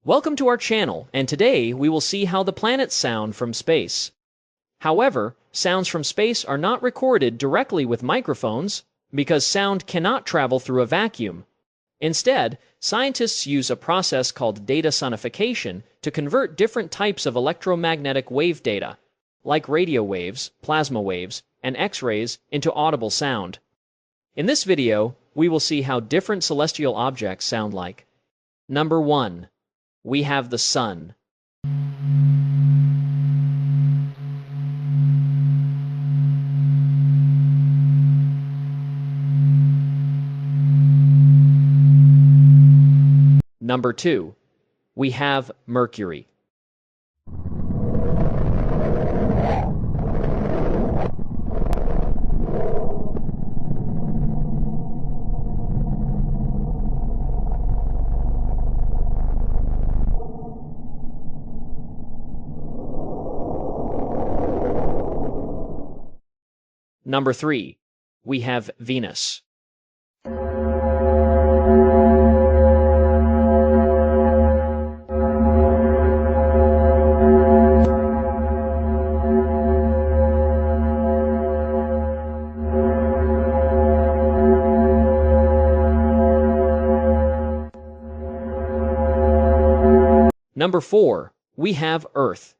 Welcome to our channel, and today we will see how the planets sound from space. However, sounds from space are not recorded directly with microphones because sound cannot travel through a vacuum. Instead, scientists use a process called data sonification to convert different types of electromagnetic wave data, like radio waves, plasma waves, and X-rays, into audible sound. In this video, we will see how different celestial objects sound like. Number 1. We have the Sun. Number 2. We have Mercury. Number 3. We have Venus. Number 4. We have Earth.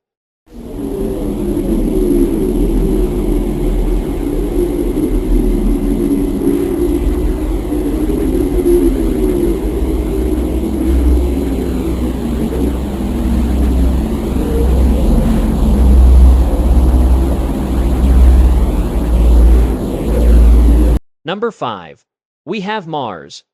Number 5. We have Mars.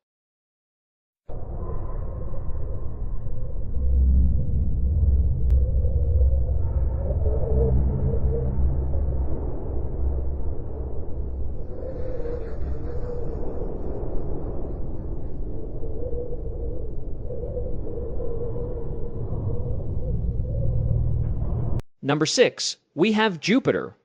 Number 6. We have Jupiter.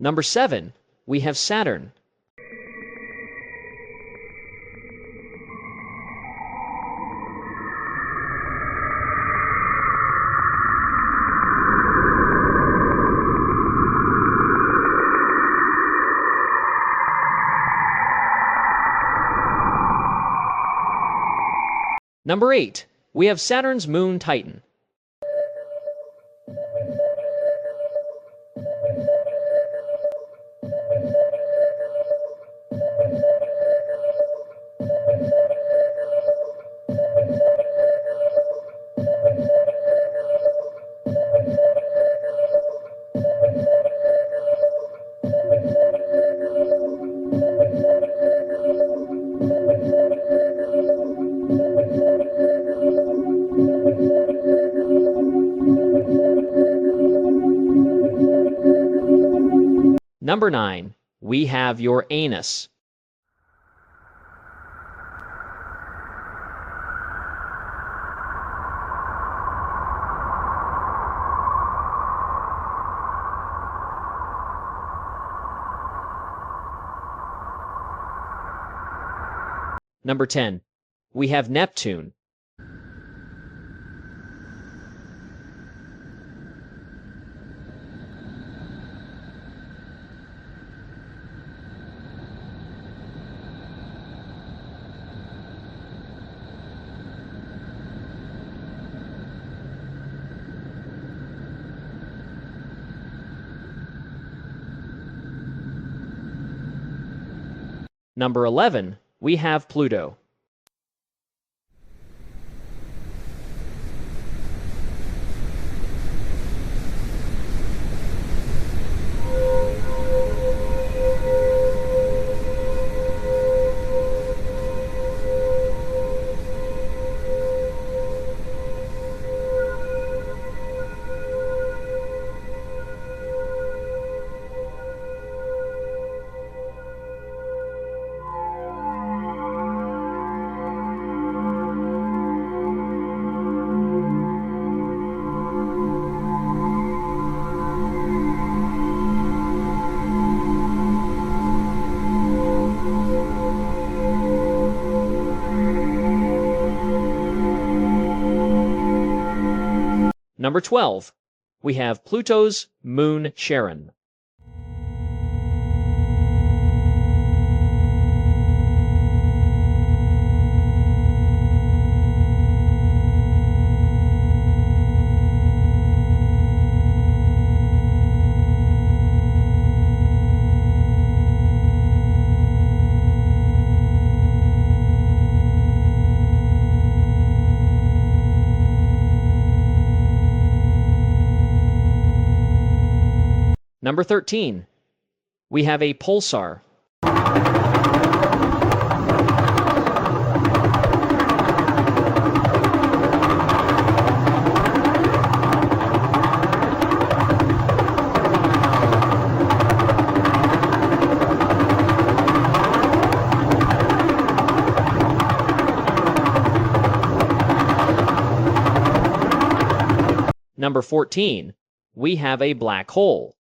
Number 7. We have Saturn. Number 8. We have Saturn's moon Titan. Number 9. We have Uranus. Number 10. We have Neptune. Number 11. We have Pluto. Number 12, we have Pluto's moon Charon. Number 13, we have a pulsar. Number 14, we have a black hole.